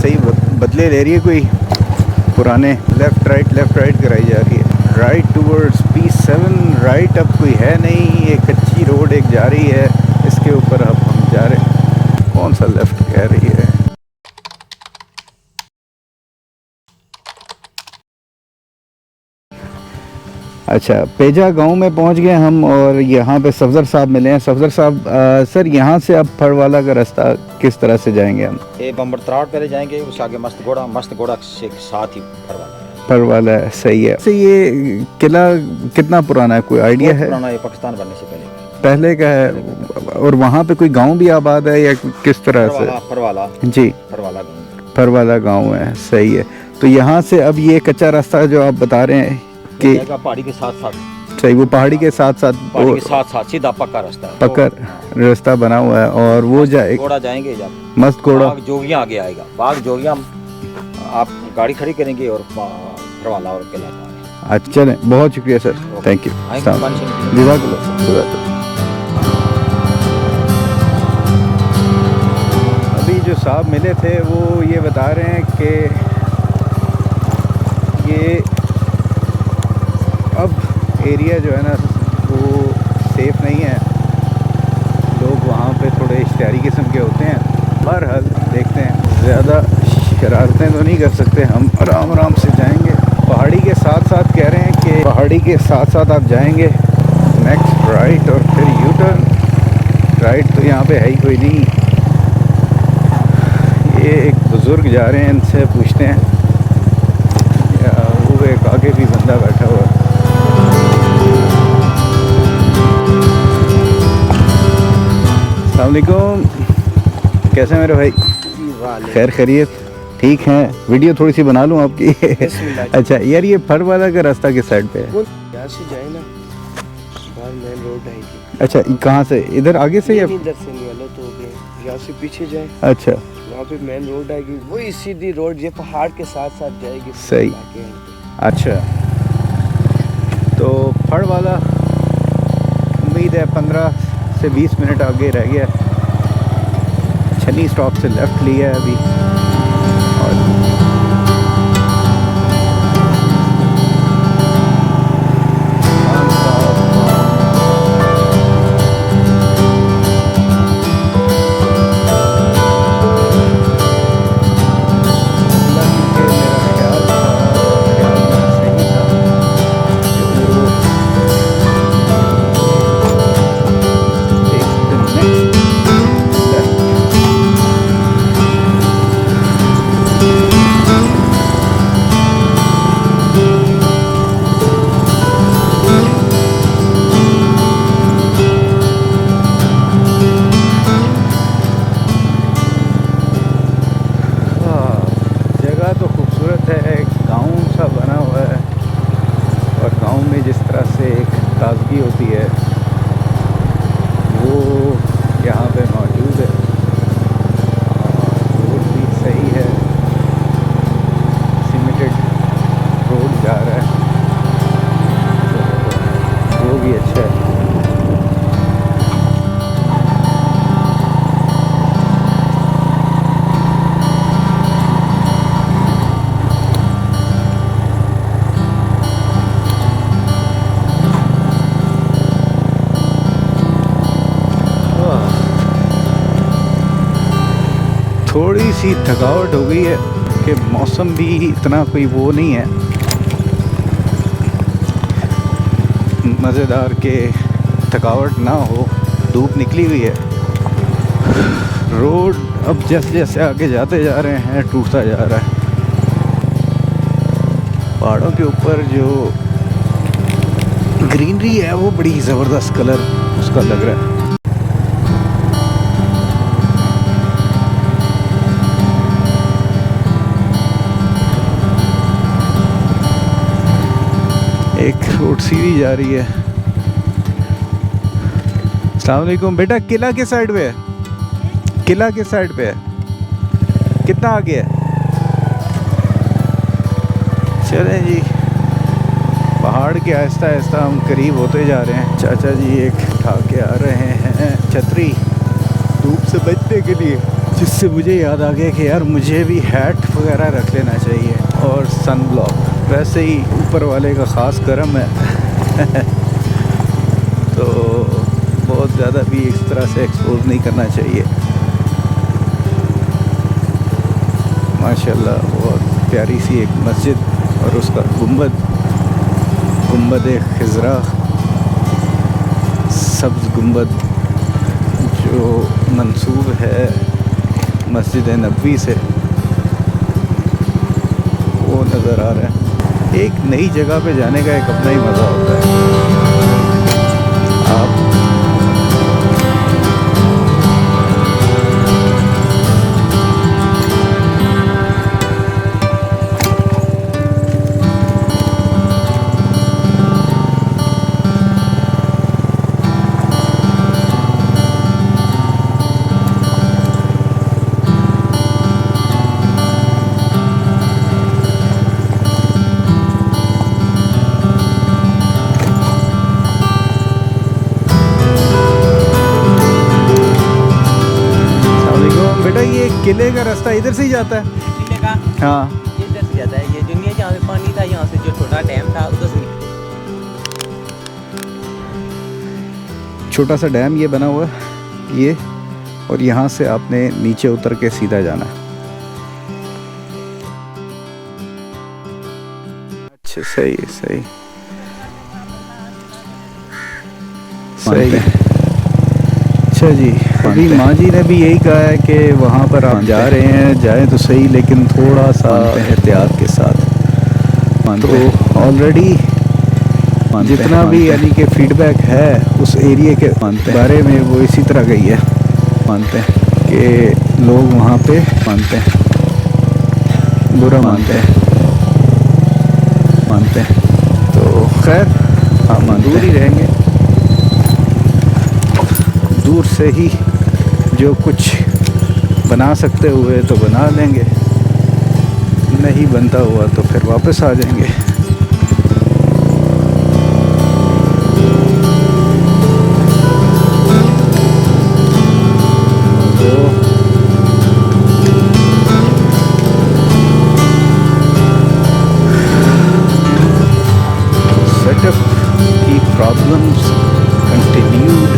सही बदले ले रही है कोई पुराने। लेफ़्ट राइट कराई जा रही है। राइट टूवर्ड्स P7 राइट अब कोई है नहीं, एक कच्ची रोड एक जा रही है, इसके ऊपर अब हम जा रहे हैं। कौन सा लेफ़्ट कह रही है? अच्छा, पेजा गांव में पहुंच गए हम और यहाँ पे सफदर साहब मिले हैं। सफदर साहब, सर यहाँ से अब फड़वाला का रास्ता किस तरह से जाएंगे हम? ये बम्बर तराड़ पहले जाएंगे, उसके आगे मस्त घोड़ा से साथ ही फड़वाला है। सही है। से ये किला कितना पुराना है, कोई आइडिया है? पुराना, ये पाकिस्तान बनने से पहले का है। और वहाँ पे कोई गांव भी आबाद है या किस तरह से? फरवाला जी, फरवाला गाँव है। सही है। तो यहाँ से अब ये कच्चा रास्ता जो आप बता रहे हैं कि पहाड़ी के साथ साथ, सही, वो पहाड़ी के साथ साथ सीधा पक्का रास्ता है, पक्का रास्ता बना हुआ है। और वो घोड़ा जाएंगे जब मस्त घोड़ा जोगियां आगे आएगा, बाग जोगियां आप गाड़ी खड़ी करेंगे और फरवाला और किला। अच्छा, चलें, बहुत शुक्रिया सर, थैंक यू। अभी जो साहब मिले थे वो ये बता रहे हैं कि ये अब एरिया जो है ना वो सेफ़ नहीं है। लोग वहाँ पे थोड़े इश्तिहारी किस्म के होते हैं। बहरहाल देखते हैं, ज़्यादा शरारतें तो नहीं कर सकते, हम आराम से जाएंगे। पहाड़ी के साथ साथ कह रहे हैं कि पहाड़ी के साथ साथ आप जाएंगे, नेक्स्ट राइट और फिर यू टर्न। राइट तो यहाँ पे है ही कोई नहीं। ये एक बुज़ुर्ग जा रहे हैं, इनसे पूछते हैं। या वो एक आगे भी बंदा बैठा हुआ है। अस्सलाम वालेकुम, कैसे हैं मेरे भाई? खैर खैरियत? ठीक हैं। वीडियो थोड़ी सी बना लूँ आपकी? अच्छा यार, ये फड़वाला का रास्ता किस साइड पे है? यहाँ से जाए ना, बाहर मेन रोड आएगी। अच्छा, कहाँ से? इधर आगे से या इधर से नहीं, वाला तो हो गया, यहाँ से पीछे जाए। अच्छा, वहाँ पे मेन रोड आएगी, वही सीधी रोड ये पहाड़ के साथ साथ जाएगी। सही। अच्छा, तो फड़वाला उम्मीद है 15 से 20 मिनट आगे रह गया। छन्नी स्टॉप से लेफ़्ट लिया है अभी। ताज़गी होती है वो यहाँ पे मौजूद है। रोड भी सही है, सीमेंटेड रोड जा रहा है, तो वो भी अच्छा है। थोड़ी सी थकावट हो गई है कि मौसम भी इतना कोई वो नहीं है मज़ेदार के थकावट ना हो। धूप निकली हुई है। रोड अब जैसे जैसे आगे जाते जा रहे हैं टूटता जा रहा है। पहाड़ों के ऊपर जो ग्रीनरी है वो बड़ी ज़बरदस्त कलर उसका लग रहा है। एक रोड सीधी जा रही है। अस्सलाम वालेकुम बेटा, किला के साइड पे है? किला के साइड पे है? कितना आगे है? चलें जी, पहाड़ के आहिस्ता आहिस्ता हम करीब होते जा रहे हैं। चाचा जी एक उठा के आ रहे हैं छतरी धूप से बचने के लिए। जिससे मुझे याद आ गया कि यार मुझे भी हैट वगैरह रख लेना चाहिए और सन ब्लॉक। वैसे ही ऊपर वाले का ख़ास करम है तो बहुत ज़्यादा भी इस तरह से एक्सपोज नहीं करना चाहिए। माशाल्लाह बहुत प्यारी सी एक मस्जिद और उसका गुंबद खिज़रा, सब्ज़ गुंबद जो मंसूब है मस्जिद नबवी से, वो नज़र आ रहा है। एक नई जगह पे जाने का एक अपना ही मज़ा होता है। आप किले का रास्ता इधर से ही जाता है? किले का हाँ, ये इधर से जाता है। ये जो नहीं है जहाँ पे पानी था, यहाँ से जो छोटा डैम था उधर से। छोटा सा डैम ये बना हुआ है ये, और यहाँ से आपने नीचे उतर के सीधा जाना है। अच्छा, सही सही सही। अच्छा जी, अभी माँ जी ने भी यही कहा है कि वहाँ पर आप जा रहे हैं, जाएं तो सही लेकिन थोड़ा सा एहतियात के साथ। तो ऑलरेडी जितना भी यानी कि फीडबैक है उस एरिया के बारे में वो इसी तरह गई है। मानते हैं कि लोग वहाँ पे बुरा मानते हैं। तो खैर हम दूर ही रहेंगे, दूर से ही जो कुछ बना सकते हुए तो बना लेंगे, नहीं बनता हुआ तो फिर वापस आ जाएंगे। सेटअप की प्रॉब्लम्स कंटिन्यूड।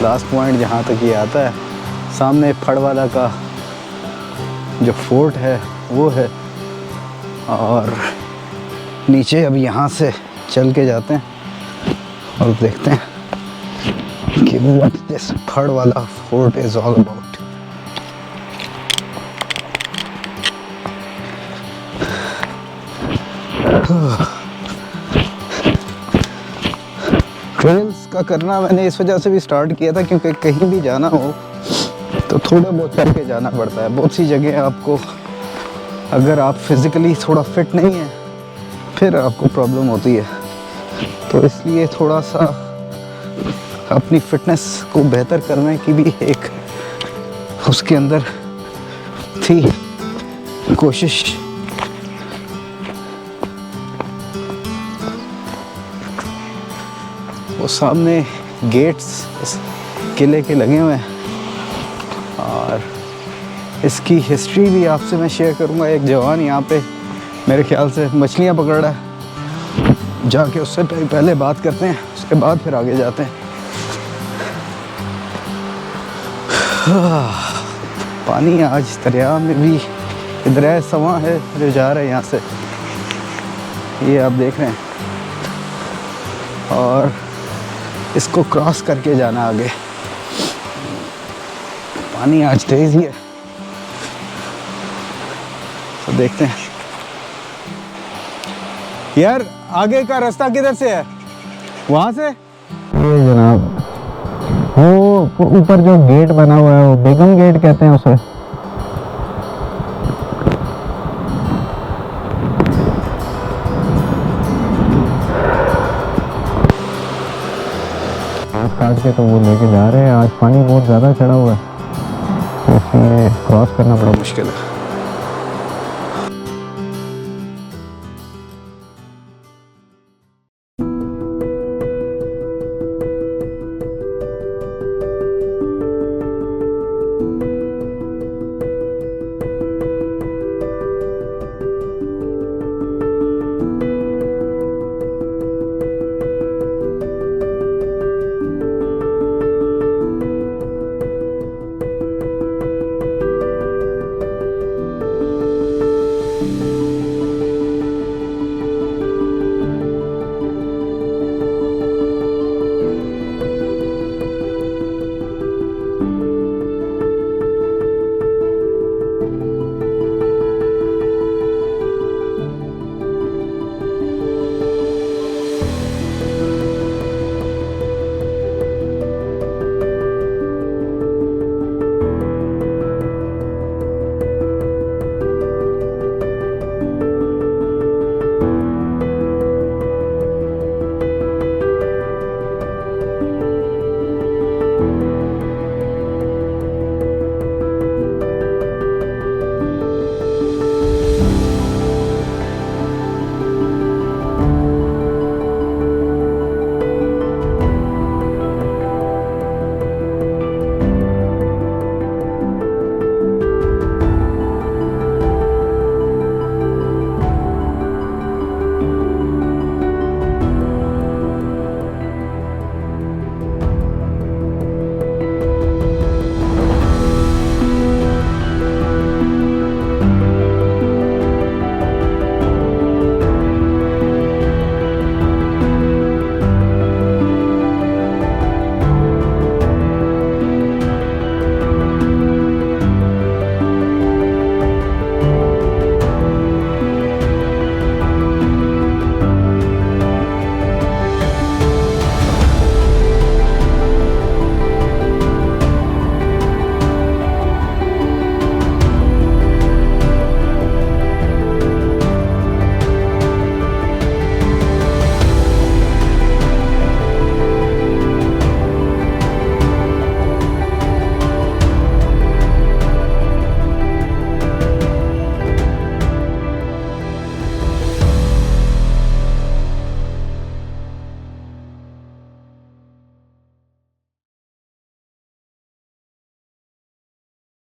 लास्ट पॉइंट जहाँ तक ये आता है, सामने फड़वाला का जो फोर्ट है वो है, और नीचे अब यहाँ से चल के जाते हैं और देखते हैं कि what this Phadwala fort is all about. Trails का करना मैंने इस वजह से भी स्टार्ट किया था क्योंकि कहीं भी जाना हो तो थोड़ा बहुत चल के जाना पड़ता है। बहुत सी जगह आपको, अगर आप फिज़िकली थोड़ा फिट नहीं है फिर आपको प्रॉब्लम होती है, तो इसलिए थोड़ा सा अपनी फिटनेस को बेहतर करने की भी एक उसके अंदर थी कोशिश। वो सामने गेट्स इस किले के लगे हुए हैं और इसकी हिस्ट्री भी आपसे मैं शेयर करूंगा। एक जवान यहाँ पे मेरे ख्याल से मछलियाँ पकड़ रहा है, जाके उससे पहले बात करते हैं, उसके बाद फिर आगे जाते हैं। पानी आज दरिया में भी दरिया सवा है जो जा रहा है यहाँ से, ये आप देख रहे हैं। और इसको क्रॉस करके जाना आगे। पानी आज तेज ही है, तो देखते हैं। यार आगे का रास्ता किधर से है? वहाँ से? ये जनाब, वो ऊपर जो गेट बना हुआ है वो बेगम गेट कहते हैं उसे। काट के तो वो लेके जा रहे हैं। आज पानी बहुत ज़्यादा चढ़ा हुआ है, तो इसलिए क्रॉस करना बड़ा मुश्किल है।